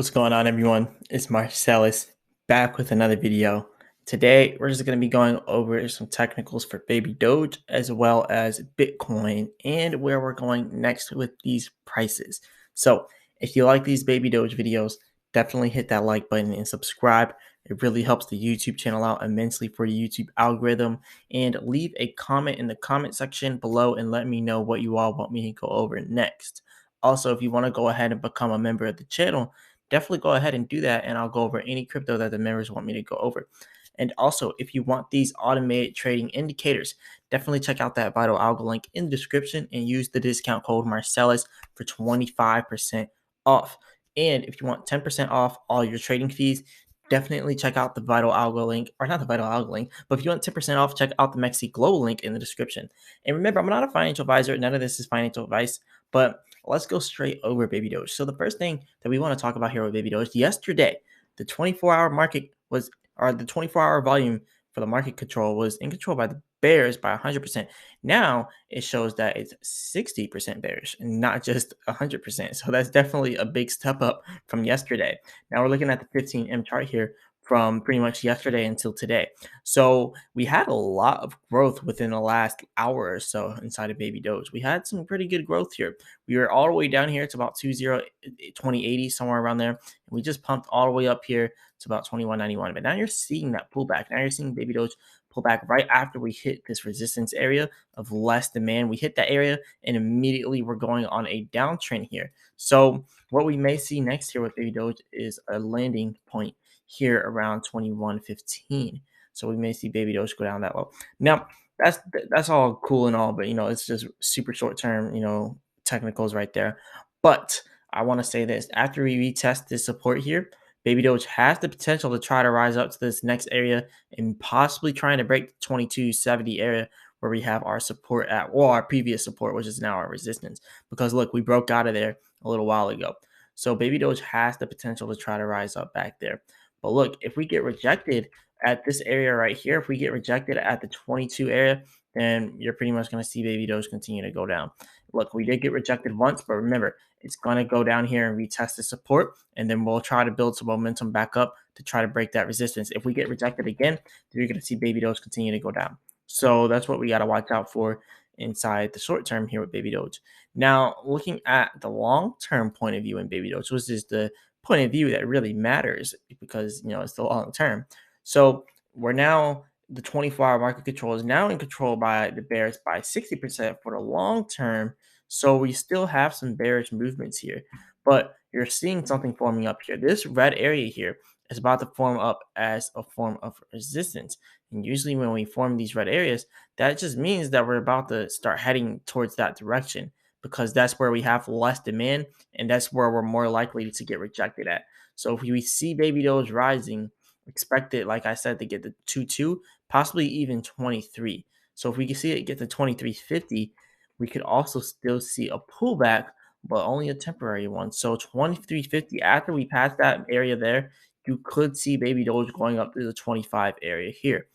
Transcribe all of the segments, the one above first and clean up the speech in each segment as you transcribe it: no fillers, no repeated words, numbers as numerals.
What's going on, everyone? It's Marsellis back with another video. Today, we're just going to be going over some technicals for Baby Doge as well as Bitcoin and where we're going next with these prices. So, if you like these Baby Doge videos, definitely hit that like button and subscribe. It really helps the YouTube channel out immensely for the YouTube algorithm. And leave a comment in the comment section below and let me know what you all want me to go over next. Also, if you want to go ahead and become a member of the channel, definitely go ahead and do that, and I'll go over any crypto that the members want me to go over. And also, if you want these automated trading indicators, definitely check out that Vital Algo link in the description and use the discount code Marsellis for 25% off. And if you want 10% off all your trading fees, definitely check out the Vital Algo link, or not the Vital Algo link, but if you want 10% off, check out the Mexi Global link in the description. And remember, I'm not a financial advisor. None of this is financial advice, but let's go straight over Baby Doge. So the first thing that we want to talk about here with Baby Doge, yesterday, the 24-hour market was, or the 24-hour volume for the market control was in control by the bears by 100%. Now it shows that it's 60% bearish and not just 100%. So that's definitely a big step up from yesterday. Now we're looking at the 15M chart here from pretty much yesterday until today. So we had a lot of growth within the last hour or so inside of Baby Doge. We had some pretty good growth here. We were all the way down here to about 2080, somewhere around there. And we just pumped all the way up here to about 2191. But now you're seeing that pullback. Now you're seeing Baby Doge pull back right after we hit this resistance area of less demand. We hit that area and immediately we're going on a downtrend here. So what we may see next here with Baby Doge is a landing point here around 2115. So we may see Baby Doge go down that low. Now that's all cool and all, but it's just super short term, technicals right there. But I want to say this: after we retest this support here, Baby Doge has the potential to try to rise up to this next area and possibly trying to break the 2270 area where we have our support at, well, our previous support, which is now our resistance. Because look, we broke out of there a little while ago. So Baby Doge has the potential to try to rise up back there. But look, if we get rejected at this area right here, if we get rejected at the 22 area, then you're pretty much going to see Baby Doge continue to go down. Look, we did get rejected once, but remember, it's going to go down here and retest the support, and then we'll try to build some momentum back up to try to break that resistance. If we get rejected again, then you're going to see Baby Doge continue to go down. So that's what we got to watch out for inside the short term here with Baby Doge. Now, looking at the long-term point of view in Baby Doge, which is the point of view that really matters because, it's the long term. So we're now, the 24-hour market control is now in control by the bears by 60% for the long term. So we still have some bearish movements here, but you're seeing something forming up here. This red area here is about to form up as a form of resistance. And usually when we form these red areas, that just means that we're about to start heading towards that direction because that's where we have less demand and that's where we're more likely to get rejected at. So if we see Baby Doge rising, expect it, like I said, to get the 22, possibly even 23. So if we can see it get to 2350, we could also still see a pullback, but only a temporary one. So 2350, after we pass that area there, you could see Baby Doge going up to the 25 area here.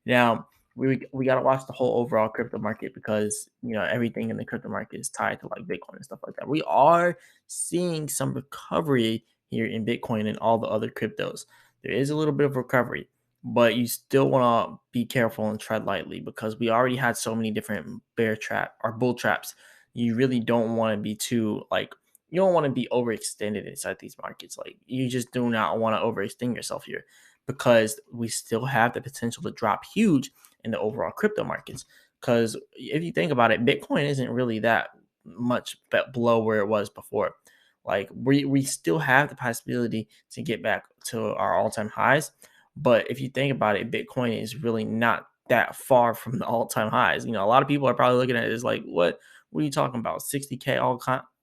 Now, we got to watch the whole overall crypto market because everything in the crypto market is tied to like Bitcoin and stuff like that. We are seeing some recovery here in Bitcoin and all the other cryptos. There is a little bit of recovery, but you still want to be careful and tread lightly because we already had so many different bear trap or bull traps. You really don't want to be too you don't want to be overextended inside these markets. Like you just do not want to overextend yourself here because we still have the potential to drop huge in the overall crypto markets. Because if you think about it, Bitcoin isn't really that much below where it was before. Like we still have the possibility to get back to our all-time highs. But if you think about it, Bitcoin is really not that far from the all-time highs. A lot of people are probably looking at it as like, what are you talking about? 60K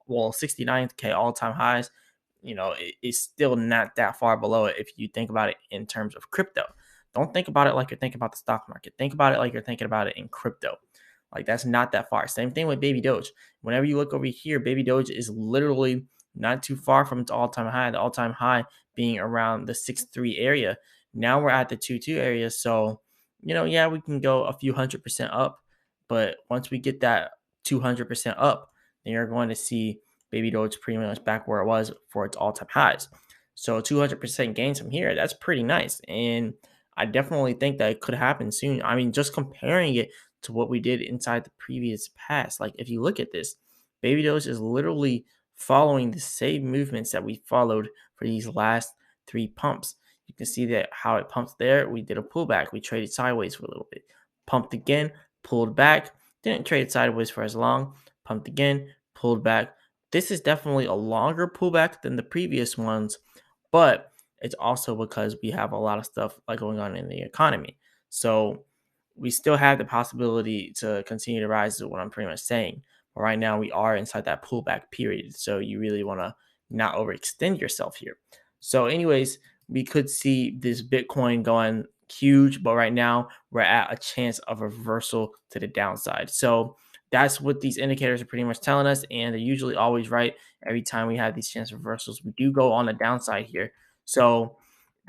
69K all-time highs. It's still not that far below it if you think about it in terms of crypto. Don't think about it like you're thinking about the stock market. Think about it like you're thinking about it in crypto. Like that's not that far. Same thing with Baby Doge. Whenever you look over here, Baby Doge is literally not too far from its all-time high. The all-time high being around the 6.3 area. Now we're at the 2.2 area. So, yeah, we can go a few 100% up. But once we get that 200% up, then you're going to see Baby Doge pretty much back where it was for its all-time highs. So 200% gains from here, that's pretty nice. And I definitely think that it could happen soon. I mean, just comparing it to what we did inside the previous past. Like if you look at this, Baby Doge is literally following the same movements that we followed for these last three pumps. You can see that how it pumped there. We did a pullback. We traded sideways for a little bit. Pumped again, pulled back. Didn't trade sideways for as long. Pumped again, pulled back. This is definitely a longer pullback than the previous ones, but it's also because we have a lot of stuff like going on in the economy. So we still have the possibility to continue to rise, is what I'm pretty much saying. But right now we are inside that pullback period. So you really want to not overextend yourself here. So, anyways, we could see this Bitcoin going huge, but right now we're at a chance of reversal to the downside. So that's what these indicators are pretty much telling us, and they're usually always right. Every time we have these chance reversals, we do go on the downside here. So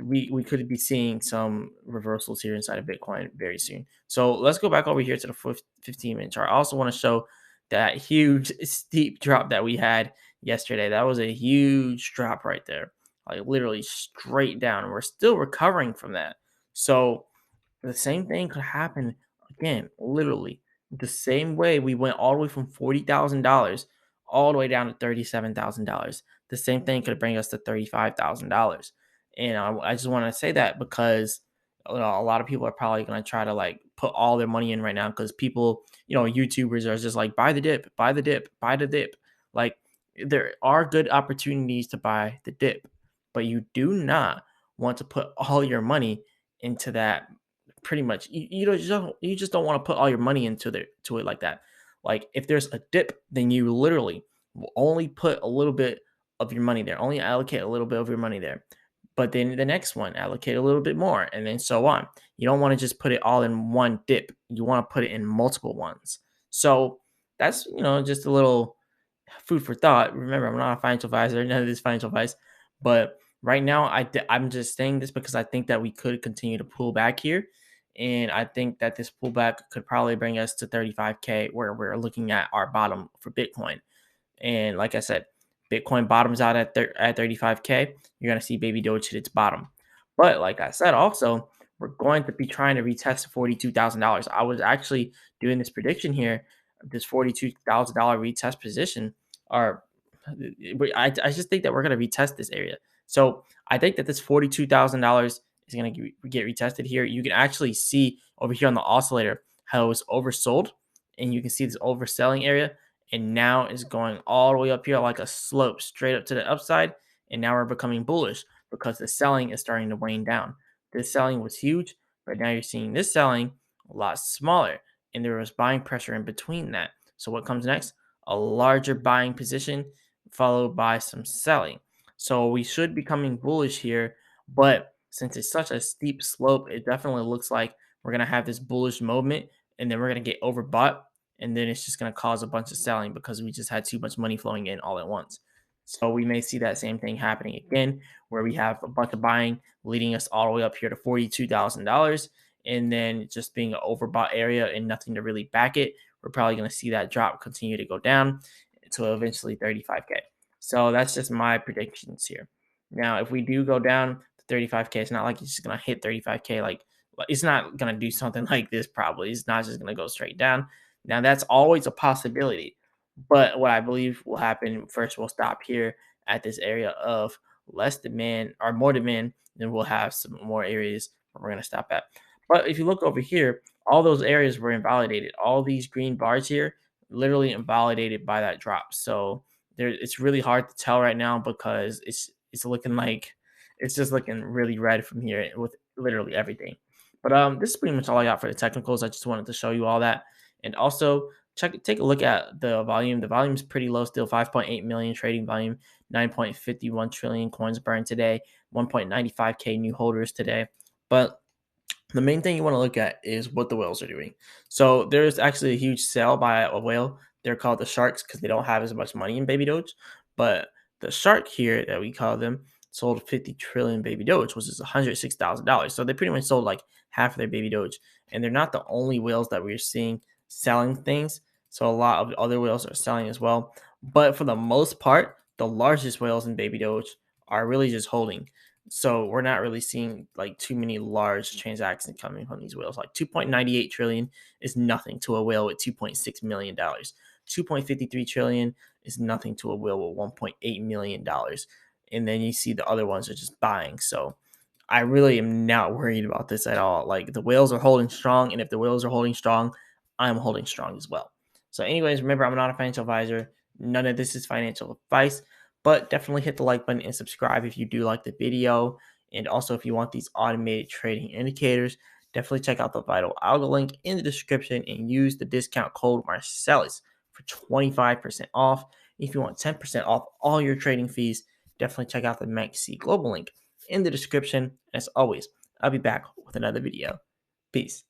we could be seeing some reversals here inside of Bitcoin very soon. So let's go back over here to the 15-minute chart. I also want to show that huge steep drop that we had yesterday. That was a huge drop right there, like literally straight down. We're still recovering from that. So the same thing could happen again, literally the same way we went all the way from $40,000 all the way down to $37,000. The same thing could bring us to $35,000. And I just want to say that because a lot of people are probably going to try to like put all their money in right now because people, YouTubers are just like buy the dip, buy the dip, buy the dip. Like there are good opportunities to buy the dip, but you do not want to put all your money into that. Pretty much, you just don't want to put all your money to it like that. Like if there's a dip, then you literally will only put a little bit of your money there, only allocate a little bit of your money there. But then the next one, allocate a little bit more, and then so on. You don't want to just put it all in one dip. You want to put it in multiple ones. So that's just a little food for thought. Remember, I'm not a financial advisor. None of this financial advice, but right now I'm just saying this because I think that we could continue to pull back here, and I think that this pullback could probably bring us to 35K, where we're looking at our bottom for Bitcoin. And like I said, Bitcoin bottoms out at 35K. You're going to see Baby Doge hit its bottom. But like I said, also, we're going to be trying to retest $42,000. I was actually doing this prediction here, this $42,000 retest position. Or I just think that we're going to retest this area. So I think that this $42,000 is going to get retested here. You can actually see over here on the oscillator how it was oversold, and you can see this overselling area, and now is going all the way up here like a slope straight up to the upside. And now we're becoming bullish because the selling is starting to wane down. This selling was huge, but now you're seeing this selling a lot smaller, and there was buying pressure in between that. So what comes next? A larger buying position followed by some selling. So we should be coming bullish here, but since it's such a steep slope, it definitely looks like we're going to have this bullish moment, and then we're going to get overbought, and then it's just going to cause a bunch of selling because we just had too much money flowing in all at once. So we may see that same thing happening again, where we have a bunch of buying leading us all the way up here to $42,000, and then just being an overbought area and nothing to really back it. We're probably going to see that drop continue to go down to eventually 35K. So that's just my predictions here. Now, if we do go down to 35K, it's not like it's just going to hit 35K. Like it's not going to do something like this. Probably it's not just going to go straight down. Now that's always a possibility. But what I believe will happen first, we'll stop here at this area of less demand or more demand, then we'll have some more areas where we're going to stop at. But if you look over here, all those areas were invalidated. All these green bars here, literally invalidated by that drop. So there, it's really hard to tell right now because it's looking like it's just looking really red from here with literally everything. But this is pretty much all I got for the technicals. I just wanted to show you all that, and also take a look at the volume. The volume is pretty low still, 5.8 million trading volume, 9.51 trillion coins burned today, 1.95K new holders today. But the main thing you want to look at is what the whales are doing. So there's actually a huge sale by a whale. They're called the sharks because they don't have as much money in Baby Doge. But the shark here that we call them sold 50 trillion Baby Doge, which is $106,000. So they pretty much sold like half of their Baby Doge. And they're not the only whales that we're seeing selling things. So a lot of other whales are selling as well. But for the most part, the largest whales in Baby Doge are really just holding. So we're not really seeing like too many large transactions coming from these whales. Like 2.98 trillion is nothing to a whale with 2.6 million dollars. 2.53 trillion is nothing to a whale with 1.8 million dollars. And then you see the other ones are just buying. So I really am not worried about this at all. Like the whales are holding strong, and if the whales are holding strong, I'm holding strong as well. So, anyways, remember I'm not a financial advisor. None of this is financial advice, but definitely hit the like button and subscribe if you do like the video. And also, if you want these automated trading indicators, definitely check out the Vital Algo link in the description and use the discount code Marsellis for 25% off. If you want 10% off all your trading fees, definitely check out the Maxi Global link in the description. As always, I'll be back with another video. Peace.